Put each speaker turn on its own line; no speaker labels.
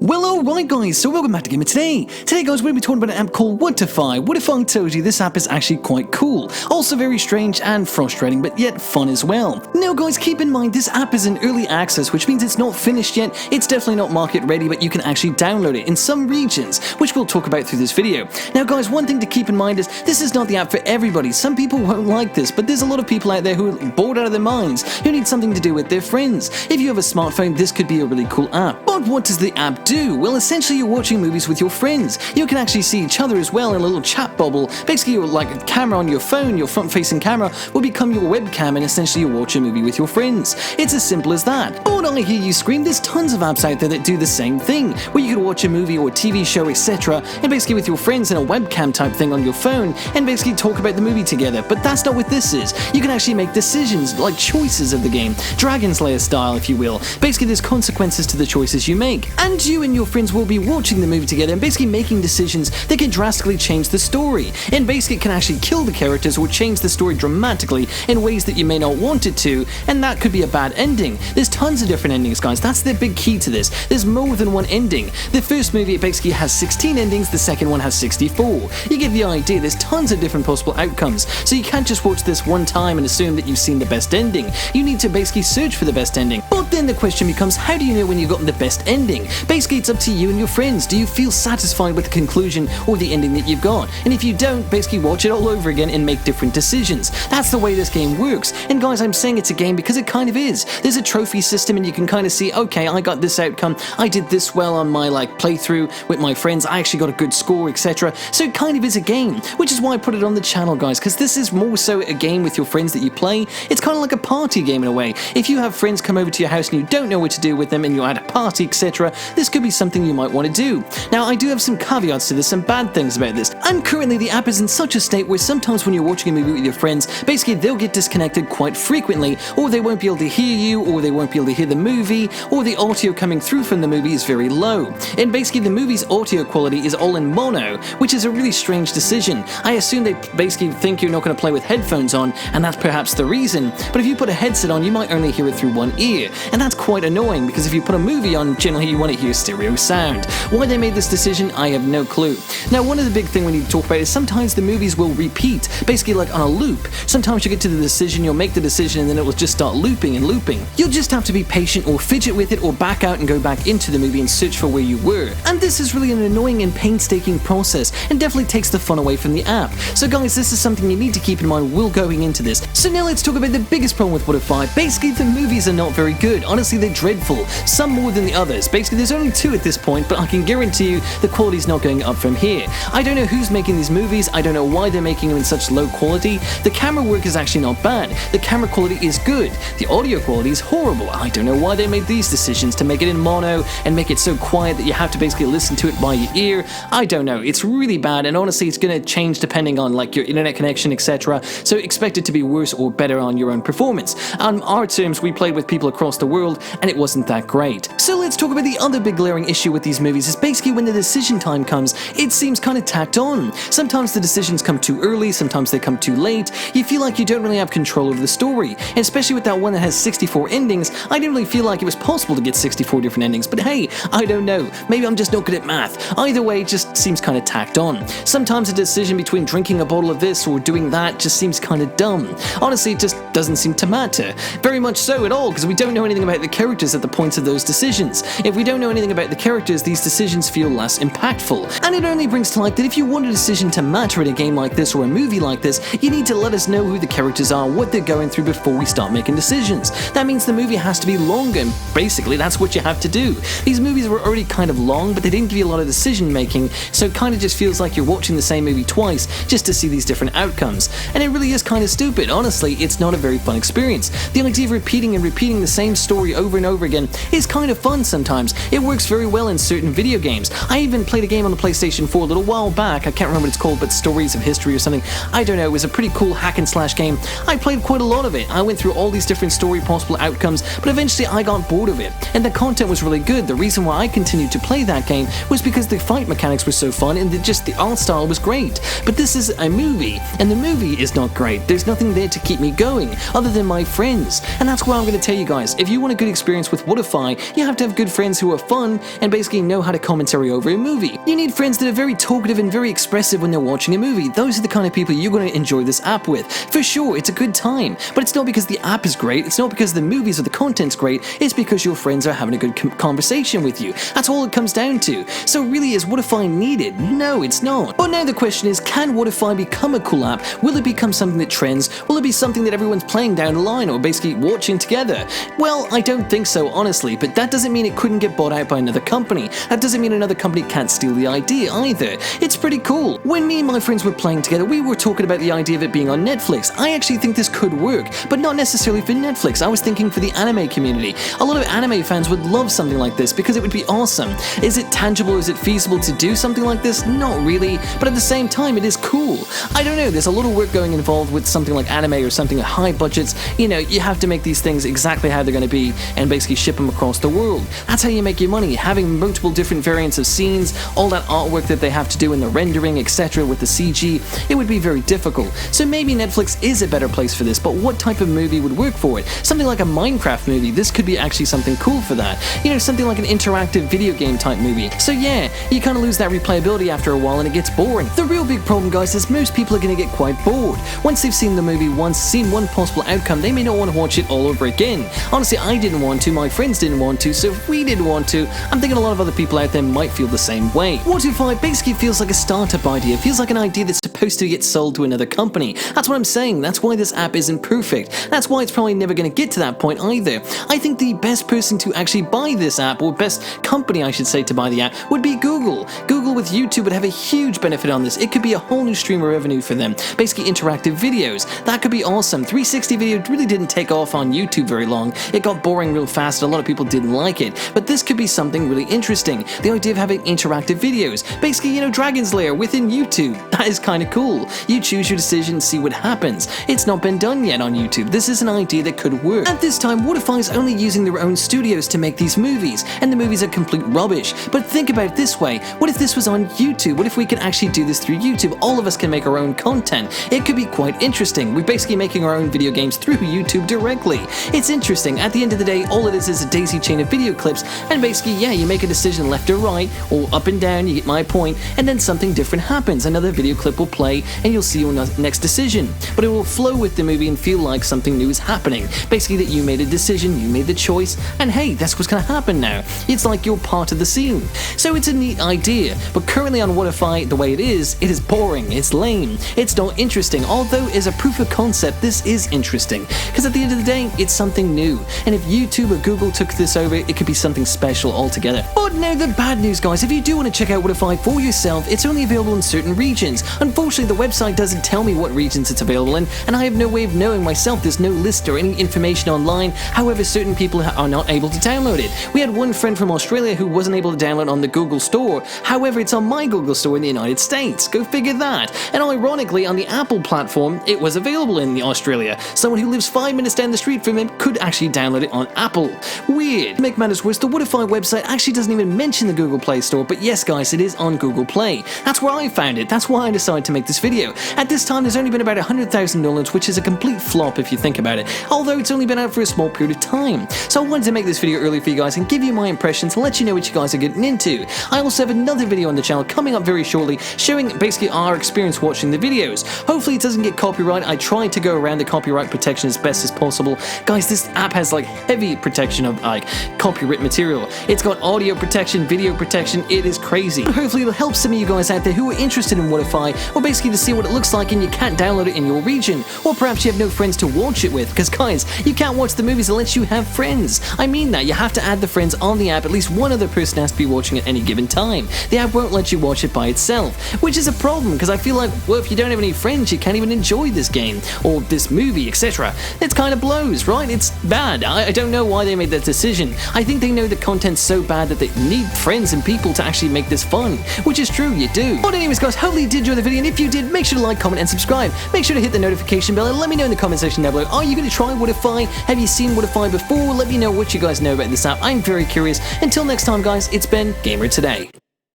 Well, alright guys, so welcome back to Gamer Today. Today guys, we're going to be talking about an app called Whatifi. Whatifi tells you this app is actually quite cool. Also very strange and frustrating, but yet fun as well. Now guys, keep in mind this app is in early access, which means it's not finished yet. It's definitely not market ready, but you can actually download it in some regions, which we'll talk about through this video. Now guys, one thing to keep in mind is this is not the app for everybody. Some people won't like this, but there's a lot of people out there who are bored out of their minds, who need something to do with their friends. If you have a smartphone, this could be a really cool app. But what does the app do? Well, essentially you're watching movies with your friends. You can actually see each other as well in a little chat bubble. Basically, you're like a camera on your phone, your front-facing camera will become your webcam, and essentially you watch a movie with your friends. It's as simple as that. But I hear you scream, there's tons of apps out there that do the same thing, where you could watch a movie or a TV show, etc., and basically with your friends in a webcam type thing on your phone, and basically talk about the movie together. But that's not what this is. You can actually make decisions, like choices of the game, Dragon Slayer style, if you will. Basically, there's consequences to the choices you make, and you and your friends will be watching the movie together and basically making decisions that can drastically change the story, and basically it can actually kill the characters or change the story dramatically in ways that you may not want it to, and that could be a bad ending. There's tons of different endings, guys. That's the big key to this. There's more than one ending. The first movie it basically has 16 endings, the second one has 64. You get the idea. There's tons of different possible outcomes, so you can't just watch this one time and assume that you've seen the best ending. You need to basically search for the best ending. But then the question becomes, how do you know when you've gotten the best ending? Basically, it's up to you and your friends. Do you feel satisfied with the conclusion or the ending that you've got? And if you don't, basically watch it all over again and make different decisions. That's the way this game works. And guys, I'm saying it's a game because it kind of is. There's a trophy system and you can kind of see, okay, I got this outcome, I did this well on my playthrough with my friends, I actually got a good score, etc. So it kind of is a game, which is why I put it on the channel, guys, because this is more so a game with your friends that you play. It's kind of like a party game in a way. If you have friends come over to your house and you don't know what to do with them and you're at a party, etc., this could be something you might want to do. Now, I do have some caveats to this, some bad things about this. And currently the app is in such a state where sometimes when you're watching a movie with your friends, basically they'll get disconnected quite frequently, or they won't be able to hear you, or they won't be able to hear the movie, or the audio coming through from the movie is very low. And basically the movie's audio quality is all in mono, which is a really strange decision. I assume they basically think you're not going to play with headphones on, and that's perhaps the reason. But if you put a headset on, you might only hear it through one ear, and that's quite annoying, because if you put a movie on, generally you want to hear stereo sound. Why they made this decision, I have no clue. Now, one of the big things we need to talk about is sometimes the movies will repeat, basically like on a loop. Sometimes you get to the decision, you'll make the decision, and then it will just start looping and looping. You'll just have to be patient or fidget with it or back out and go back into the movie and search for where you were. And this is really an annoying and painstaking process and definitely takes the fun away from the app. So guys, this is something you need to keep in mind while going into this. So now let's talk about the biggest problem with Whatifi. Basically, the movies are not very good. Honestly, they're dreadful. Some more than the others. Basically, there's only 2 at this point, but I can guarantee you the quality's not going up from here. I don't know who's making these movies, I don't know why they're making them in such low quality. The camera work is actually not bad, the camera quality is good, the audio quality is horrible. I don't know why they made these decisions to make it in mono and make it so quiet that you have to basically listen to it by your ear. I don't know, it's really bad, and honestly it's going to change depending on your internet connection, etc. So expect it to be worse or better on your own performance. On our terms, we played with people across the world and it wasn't that great. So let's talk about the other big glaring issue with these movies is basically when the decision time comes, it seems kind of tacked on. Sometimes the decisions come too early, sometimes they come too late. You feel like you don't really have control over the story. And especially with that one that has 64 endings, I didn't really feel like it was possible to get 64 different endings. But hey, I don't know. Maybe I'm just not good at math. Either way, it just seems kind of tacked on. Sometimes a decision between drinking a bottle of this or doing that just seems kind of dumb. Honestly, it just doesn't seem to matter. Very much so at all, because we don't know anything about the characters at the points of those decisions. If we don't know anything about the characters, these decisions feel less impactful. And it only brings to light that if you want a decision to matter in a game like this or a movie like this, you need to let us know who the characters are, what they're going through before we start making decisions. That means the movie has to be longer, and basically that's what you have to do. These movies were already kind of long, but they didn't give you a lot of decision making, so it kind of just feels like you're watching the same movie twice just to see these different outcomes. And it really is kind of stupid. Honestly, it's not a very fun experience. The idea of repeating the same story over and over again is kind of fun sometimes. It works very well in certain video games. I even played a game on the PlayStation 4 a little while back, I can't remember what it's called, but Stories of History or something. I don't know, it was a pretty cool hack and slash game. I played quite a lot of it. I went through all these different story possible outcomes, but eventually I got bored of it. And the content was really good. The reason why I continued to play that game was because the fight mechanics were so fun and the art style was great. But this is a movie, and the movie is not great. There's nothing there to keep me going other than my friends. And that's why I'm going to tell you guys, if you want a good experience with Whatifi, you have to have good friends who are fun and basically know how to commentary over a movie. You need friends that are very talkative and very expressive when they're watching a movie. Those are the kind of people you're going to enjoy this app with. For sure, it's a good time, but it's not because the app is great, it's not because the movies or the content's great, it's because your friends are having a good conversation with you. That's all it comes down to. So really, is Whatifi needed? No, it's not. But now the question is, can Whatifi become a cool app? Will it become something that trends? Will it be something that everyone's playing down the line or basically watching together? Well, I don't think so, honestly, but that doesn't mean it couldn't get bought out by another company. That doesn't mean another company can't steal the idea either. It's pretty cool. When me and my friends were playing together, we were talking about the idea of it being on Netflix. I actually think this could work, but not necessarily for Netflix. I was thinking for the anime community. A lot of anime fans would love something like this because it would be awesome. Is it tangible? Is it feasible to do something like this? Not really, but at the same time, it is cool. I don't know, there's a lot of work going involved with something like anime or something at high budgets. You know, you have to make these things exactly how they're going to be and basically ship them across the world. That's how you make your money, having multiple different variants of scenes, all that artwork that they have to do in the rendering, etc. with the CG. It would be very difficult. So maybe Netflix is a better place for this, but what type of movie would work for it? Something like a Minecraft movie, this could be actually something cool for that. You know, something like an interactive video game type movie. So yeah, you kind of lose that replayability after a while and it gets boring. The real big problem, guys, is most people are going to get quite bored. Once they've seen the movie once, seen one possible outcome, they may not want to watch it all over again. Honestly, I didn't want to, my friends didn't want to, so if we didn't want to, I'm thinking a lot of other people out there might feel the same way. Whatifi basically feels like a startup idea, feels like an idea that's supposed to get sold to another company. That's what I'm saying, that's why this app isn't perfect. That's why it's probably never going to get to that point either. I think the best person to actually buy this app, or best company I should say to buy the app, would be Google. Google with YouTube would have a huge benefit on this. It could be a whole new stream of revenue for them. Basically interactive videos. That could be awesome. 360 video really didn't take off on YouTube very long. It got boring real fast and a lot of people didn't like it. But this could be something really interesting. The idea of having interactive videos. Basically, you know, Dragon's Lair within YouTube. That is kind of cool. You choose your decision, see what happens. It's not been done yet on YouTube. This is an idea that could work. At this time, Whatifi is only using their own studios to make these movies, and the movies are complete rubbish. But think about it this way. What if this was on YouTube? What if we could actually do this through YouTube? All of us can make our own content. It could be quite interesting. We're basically making our own video games through YouTube directly. It's interesting. At the end of the day, all it is a daisy chain of video clips, and basically, yeah, you make a decision left or right, or up and down, you get my point, and then something different happens. Another video clip will play, and you'll see your next decision. But it will flow with the movie and feel like something new is happening. Basically, that you made a decision, you made the choice, and hey, that's what's gonna happen now. It's like you're part of the scene. So it's a neat idea, but currently on Whatifi, the way it is boring, it's lame, it's not interesting, although as a proof of concept, this is interesting, because at the end of the day, it's something new, and if YouTube or Google took this over, it could be something special altogether. But now the bad news, guys, if you do want to check out Whatifi for yourself, it's only available in certain regions. Unfortunately, the website doesn't tell me what regions it's available in, and I have no way of knowing myself. There's no list or any information online. However, certain people are not able to download it. We had one friend from Australia who wasn't able to download on the Google Store. However, it's on my Google Store in the United States. Go figure that. And ironically, on the Apple platform, it was available in Australia. Someone who lives 5 minutes down the street from him could actually download it on Apple. Weird. To make matters worse, the Whatifi website actually doesn't even mention the Google Play Store, but yes, guys, it is on Google Play. That's where I found it. That's why I decided to make this video. At this time, there's only been about 100,000 downloads, which is a complete flop if you think about it, although it's only been out for a small period of time. So I wanted to make this video early for you guys and give you my impressions and let you know what you guys are getting into. I also have another video on the channel coming up very shortly showing basically our experience watching the videos. Hopefully it doesn't get copyright. I tried to go around the copyright protection as best as possible. Guys, this app has like heavy protection of like copyright material. It's got audio protection, video protection. It is crazy. Hopefully it'll help some of you guys out there who are interested in Whatifi, or basically to see what it looks like and you can't download it in your region, or perhaps you have no friends to watch it with, because guys, you can't watch the movies unless you have friends. I mean that, you have to add the friends on the app. At least one other person has to be watching at any given time. The app won't let you watch it by itself, which is a problem, because I feel like, well, if you don't have any friends, you can't even enjoy this game, or this movie, etc. It kind of blows, right? It's bad. I don't know why they made that decision. I think they know the content's so bad that they need friends and people to actually make this fun, which is true, you do. But anyways, guys, hopefully you did enjoy the video, and if you did, make sure to like, comment, and subscribe. Make sure to hit the notification bell, and let me know in the comment section down below. Are you going to try Whatifi? Have you seen Whatifi before? Let me know what you guys know about this app. I'm very curious. Until next time, guys, it's been Gamer Today.